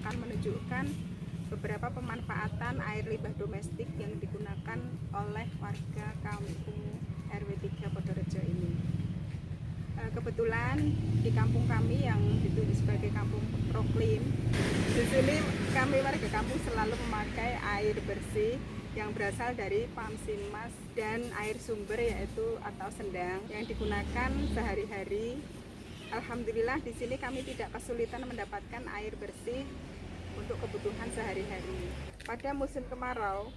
akan menunjukkan beberapa pemanfaatan air limbah domestik yang digunakan oleh warga kampung RW 3 Podorejo ini. Kebetulan di kampung kami yang ditulis sebagai kampung proklim, di sini kami warga kampung selalu memakai air bersih yang berasal dari Pamsinmas dan air sumber yaitu atau sendang yang digunakan sehari-hari. Alhamdulillah di sini kami tidak kesulitan mendapatkan air bersih untuk kebutuhan sehari-hari. Pada musim kemarau,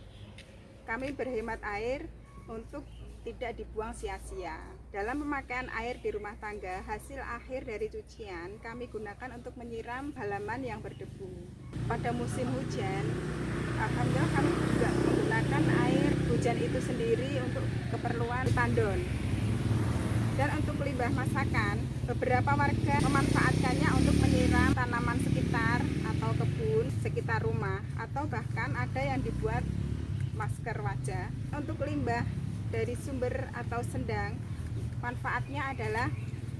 kami berhemat air untuk tidak dibuang sia-sia. Dalam pemakaian air di rumah tangga, hasil akhir dari cucian kami gunakan untuk menyiram halaman yang berdebu. Pada musim hujan, alhamdulillah kami juga menggunakan air hujan itu sendiri untuk keperluan tandon. Dan untuk limbah masakan, beberapa warga memanfaatkannya untuk menyiram tanaman sekitar atau kebun sekitar rumah, atau bahkan ada yang dibuat masker wajah. Untuk limbah dari sumber atau sendang, manfaatnya adalah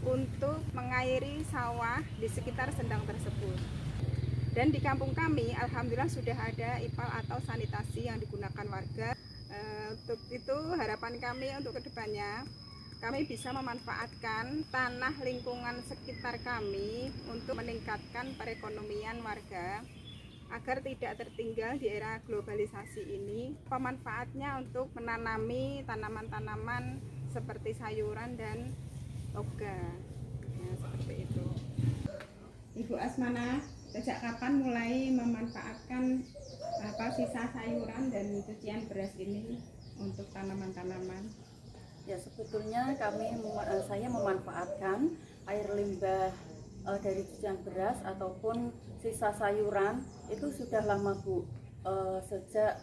untuk mengairi sawah di sekitar sendang tersebut. Dan di kampung kami, alhamdulillah sudah ada IPAL atau sanitasi yang digunakan warga. Untuk itu harapan kami untuk kedepannya, kami bisa memanfaatkan tanah lingkungan sekitar kami untuk meningkatkan perekonomian warga agar tidak tertinggal di era globalisasi ini. Pemanfaatnya untuk menanami tanaman-tanaman seperti sayuran dan toga, ya, seperti itu. Ibu Asmana, sejak kapan mulai memanfaatkan sisa sayuran dan cucian beras ini untuk tanaman-tanaman? Ya, sebetulnya saya memanfaatkan air limbah dari cucian beras ataupun sisa sayuran itu sudah lama, Bu. Sejak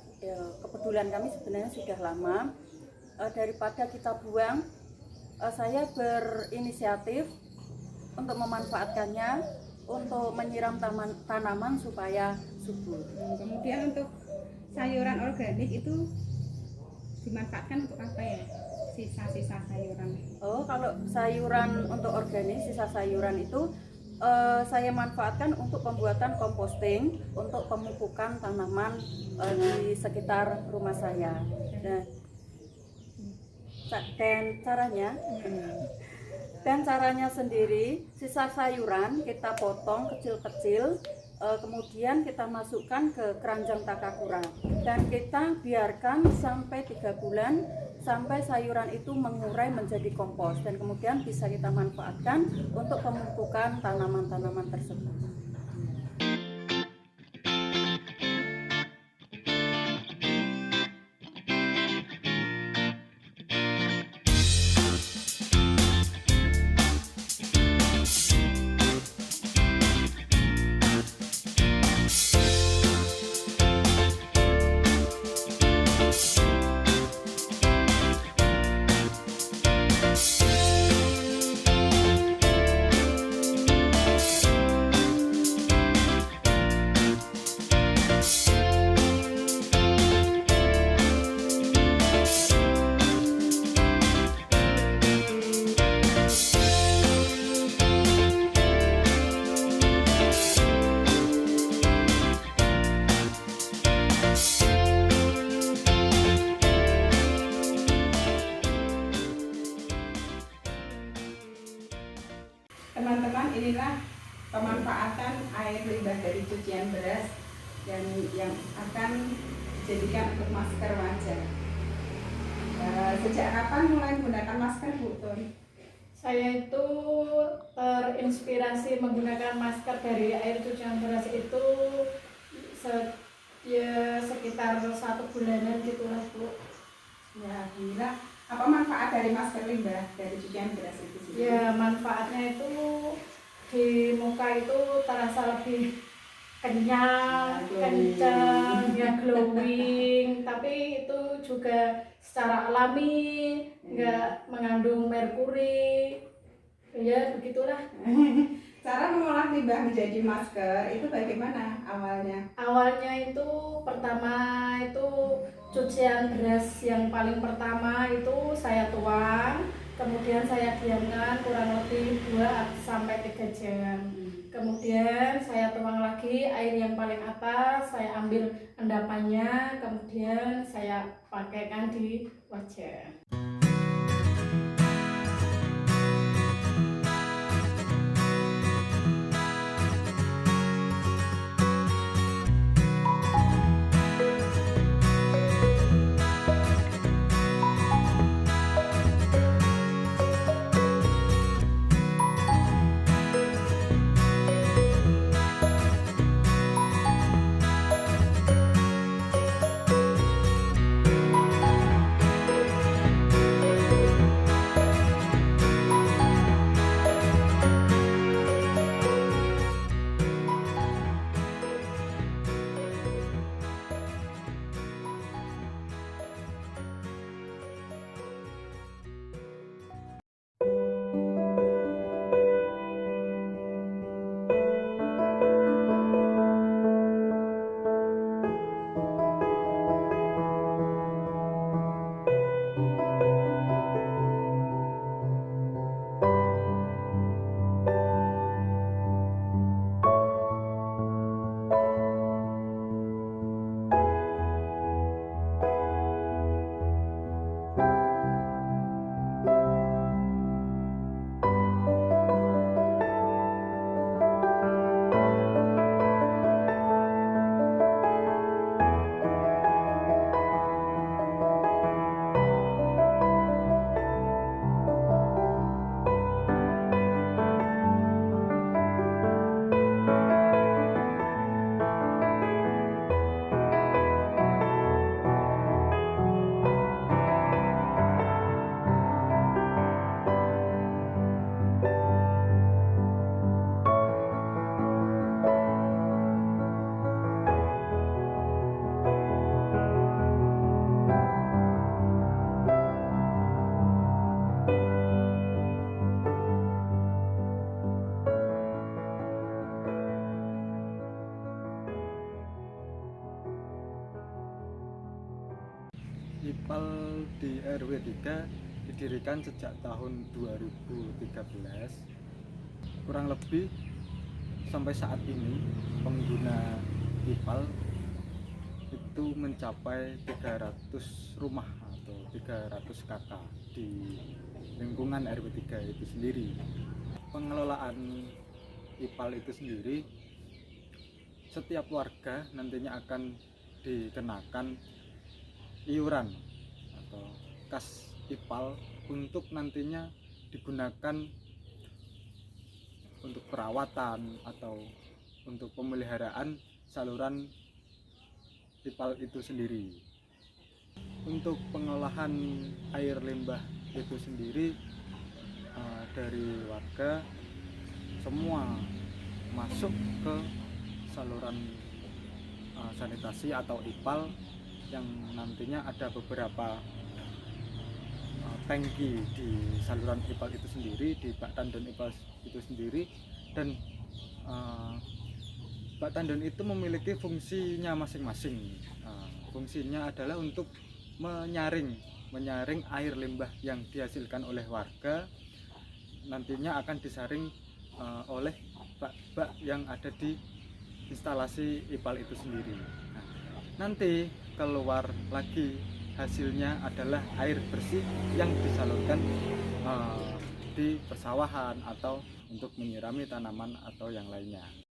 kepedulian kami sebenarnya sudah lama. Daripada kita buang, saya berinisiatif untuk memanfaatkannya untuk menyiram tanaman supaya subur. Kemudian untuk sayuran organik itu dimanfaatkan untuk apa ya? Sisa-sisa sayuran. Oh, kalau sayuran untuk organik, sisa sayuran itu saya manfaatkan untuk pembuatan composting untuk pemupukan tanaman di sekitar rumah saya. Dan caranya sendiri, sisa sayuran kita potong kecil-kecil, kemudian kita masukkan ke keranjang takakura dan kita biarkan sampai 3 bulan sampai sayuran itu mengurai menjadi kompos, dan kemudian bisa kita manfaatkan untuk pemupukan tanaman-tanaman tersebut. Teman-teman, inilah pemanfaatan air limbah dari cucian beras dan yang akan dijadikan untuk masker wajah. Sejak kapan mulai menggunakan masker, Bu Tun? Saya itu terinspirasi menggunakan masker dari air cucian beras itu sekitar 1 bulanan gitulah, Bu. Ya, alhamdulillah. Apa manfaat dari masker limbah dari cucian beras itu sendiri? Ya, manfaatnya itu di muka itu terasa lebih kenyang, kencang, ya glowing. Tapi itu juga secara alami, nggak mengandung merkuri. Ya, begitulah. Cara mengolah limbah menjadi masker itu bagaimana awalnya? Awalnya itu pertama itu cucian beras yang paling pertama itu saya tuang, kemudian saya diamkan kurang lebih 2 sampai 3 jam. kemudian saya tuang lagi air yang paling atas, saya ambil endapannya, kemudian saya pakaikan di wajah. IPAL di RW 3 didirikan sejak tahun 2013. Kurang lebih sampai saat ini pengguna IPAL itu mencapai 300 rumah atau 300 kakak di lingkungan RW 3 itu sendiri. Pengelolaan IPAL itu sendiri, setiap warga nantinya akan dikenakan iuran atau kas IPAL untuk nantinya digunakan untuk perawatan atau untuk pemeliharaan saluran IPAL itu sendiri. Untuk pengolahan air limbah itu sendiri, dari warga semua masuk ke saluran sanitasi atau IPAL yang nantinya ada beberapa tangki di saluran IPAL itu sendiri, di bak tandon IPAL itu sendiri. Dan bak tandon itu memiliki fungsinya masing-masing. Fungsinya adalah untuk menyaring air limbah yang dihasilkan oleh warga, nantinya akan disaring oleh bak-bak yang ada di instalasi IPAL itu sendiri. Nanti keluar lagi hasilnya adalah air bersih yang disalurkan di persawahan atau untuk menyirami tanaman atau yang lainnya.